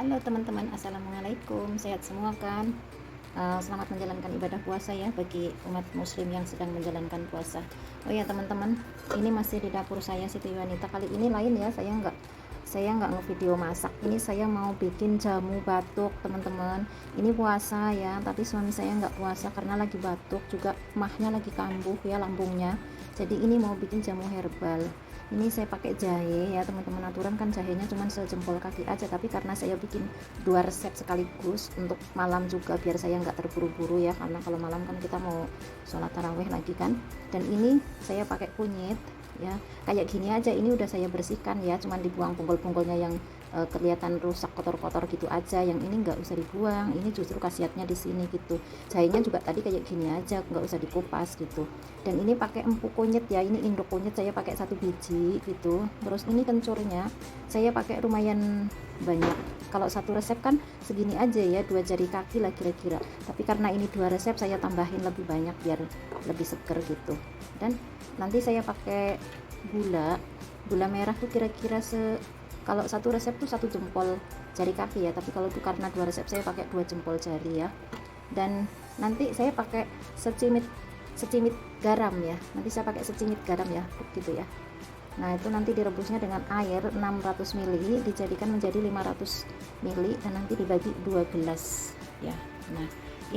Halo teman-teman, assalamualaikum, sehat semua kan? Selamat menjalankan ibadah puasa ya bagi umat muslim yang sedang menjalankan puasa. Oh ya teman-teman, ini masih di dapur saya Siti Wanita. Kali ini lain ya, saya nggak ngevideo masak. Ini saya mau bikin jamu batuk teman-teman. Ini puasa ya, tapi suami saya nggak puasa karena lagi batuk, juga mahnya lagi kambuh ya lambungnya. Jadi ini mau bikin jamu herbal. Ini saya pakai jahe ya teman-teman. Aturan kan jahenya cuma sejempol kaki aja, tapi karena saya bikin 2 resep sekaligus untuk malam juga biar saya nggak terburu-buru ya, karena kalau malam kan kita mau sholat taraweh lagi kan. Dan ini saya pakai kunyit ya, kayak gini aja. Ini udah saya bersihkan ya, cuman dibuang punggul-punggulnya yang kelihatan rusak kotor-kotor gitu aja. Yang ini nggak usah dibuang, ini justru khasiatnya di sini gitu. Jahenya juga tadi kayak gini aja, nggak usah dikupas gitu. Dan ini pakai empuk kunyit ya, ini induk kunyit saya pakai 1 biji gitu. Terus ini kencurnya saya pakai lumayan banyak. Kalau 1 resep kan segini aja ya, 2 jari kaki lah kira-kira, tapi karena ini 2 resep saya tambahin lebih banyak biar lebih seger gitu. Dan nanti saya pakai gula merah tuh kira-kira kalau 1 resep tuh 1 jempol jari kaki ya, tapi kalau itu karena 2 resep saya pakai 2 jempol jari ya. Dan nanti saya pakai secimit secimit garam ya, nanti saya pakai secimit garam ya gitu ya. Nah itu nanti direbusnya dengan air 600 ml, dijadikan menjadi 500 ml, dan nanti dibagi 2 gelas ya. Nah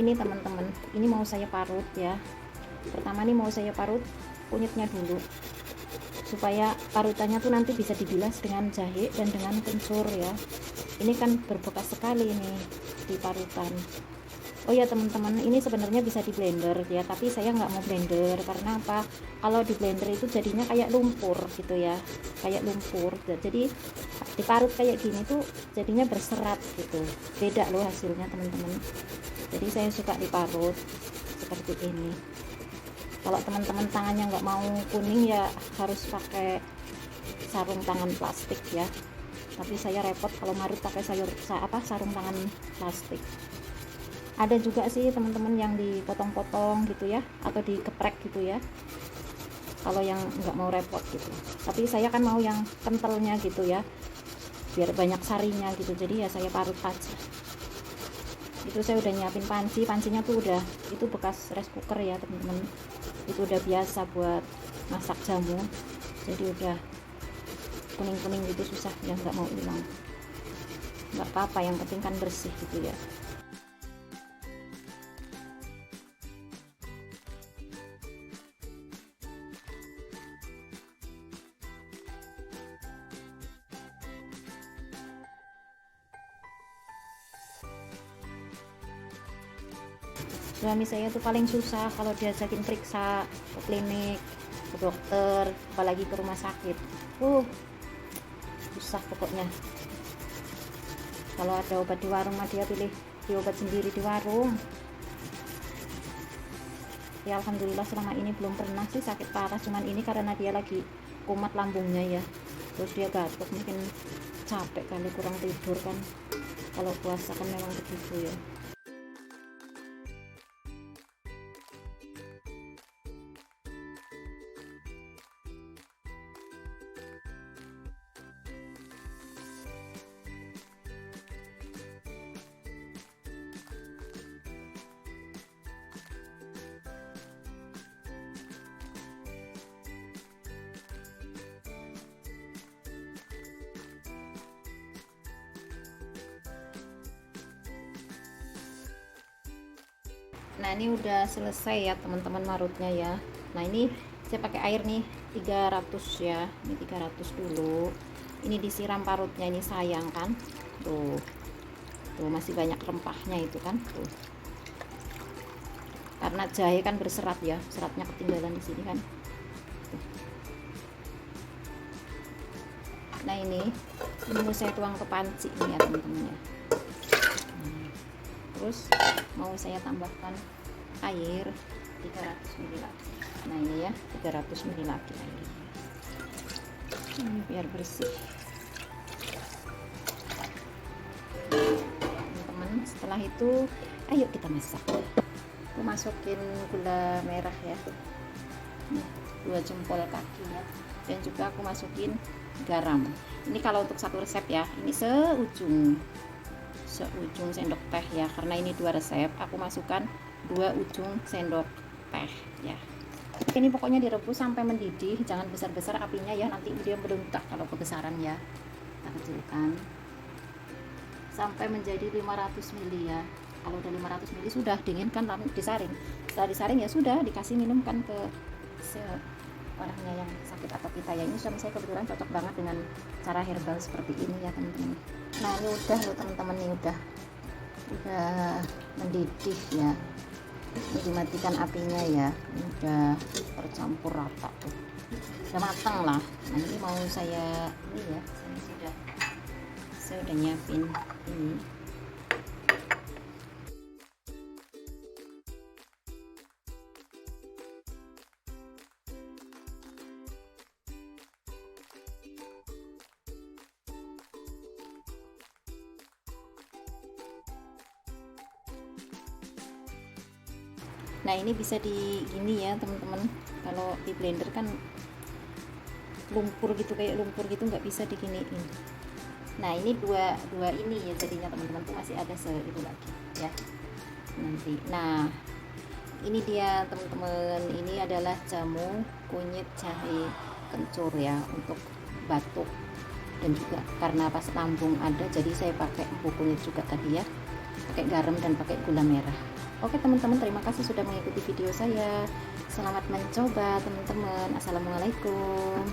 ini teman-teman, ini mau saya parut ya. Pertama nih mau saya parut kunyitnya dulu, supaya parutannya tuh nanti bisa dibilas dengan jahe dan dengan kencur ya. Ini kan berbekas sekali ini di parutan. Oh ya teman-teman, ini sebenarnya bisa di blender ya, tapi saya nggak mau blender karena apa? Kalau di blender itu jadinya kayak lumpur gitu ya, kayak lumpur. Jadi diparut kayak gini tuh jadinya berserat gitu. Beda loh hasilnya teman-teman. Jadi saya suka diparut seperti ini. Kalau teman-teman tangannya nggak mau kuning ya harus pakai sarung tangan plastik ya. Tapi saya repot kalau marut pakai sarung tangan plastik. Ada juga sih teman-teman yang dipotong-potong gitu ya, atau dikeprek gitu ya, kalau yang nggak mau repot gitu. Tapi saya kan mau yang kentalnya gitu ya, biar banyak sarinya gitu. Jadi ya saya parut aja. Itu saya udah nyiapin pancinya tuh udah, itu bekas rice cooker ya teman-teman, itu udah biasa buat masak jamu. Jadi udah kuning-kuning gitu susah ya, nggak mau hilang. Nggak apa-apa, yang penting kan bersih gitu ya. Suami saya tuh paling susah kalau diajakin periksa ke klinik, ke dokter, apalagi ke rumah sakit. Susah pokoknya. Kalau ada obat di warung mah dia pilih di obat sendiri di warung. Ya alhamdulillah selama ini belum pernah sih sakit parah, cuman ini karena dia lagi kumat lambungnya ya. Terus dia batuk, mungkin capek kali, kurang tidur kan. Kalau puasa kan memang begitu ya. Nah ini udah selesai ya teman-teman marutnya ya. Nah ini saya pakai air nih 300 ya, ini 300 dulu. Ini disiram parutnya, ini sayang kan, tuh masih banyak rempahnya itu kan tuh, karena jahe kan berserat ya, seratnya ketinggalan di sini kan tuh. Nah ini mau saya tuang ke panci ini ya teman-teman ya. Terus mau saya tambahkan air 300 ml lagi. Nah ini ya 300 ml lagi airnya, ini biar bersih teman-teman. Setelah itu ayo kita masak. Aku masukin gula merah ya, nih 2 jempol kaki ya. Dan juga aku masukin garam. Ini kalau untuk 1 resep ya, ini seujung seujung sendok teh ya, karena ini 2 resep aku masukkan 2 ujung sendok teh ya. Ini pokoknya direbus sampai mendidih, jangan besar-besar apinya ya, nanti dia meluncak kalau kebesaran ya. Kita kecilkan sampai menjadi 500 ml ya. Kalau udah 500 ml sudah dinginkan, lalu disaring. Setelah disaring ya sudah dikasih minum kan ke orangnya yang sakit atau kita ya. Ini suami saya kebetulan cocok banget dengan cara herbal seperti ini ya teman-teman. Nah ini udah loh teman-teman, ini udah mendidih ya. Ini dimatikan apinya ya, ini udah tercampur rata tuh, udah matang lah. Nah ini mau saya ini ya, saya udah nyiapin ini. Nah ini bisa di gini ya teman-teman, kalau di blender kan lumpur gitu, kayak lumpur gitu, nggak bisa diginiin. Nah ini dua ini ya jadinya teman-teman, tuh masih ada itu lagi ya nanti. Nah ini dia teman-teman, ini adalah jamu kunyit jahe kencur ya, untuk batuk dan juga karena pas lambung ada, jadi saya pakai empu kunyit juga tadi ya, pakai garam dan pakai gula merah. Oke teman-teman, terima kasih sudah mengikuti video saya. Selamat mencoba teman-teman. Assalamualaikum.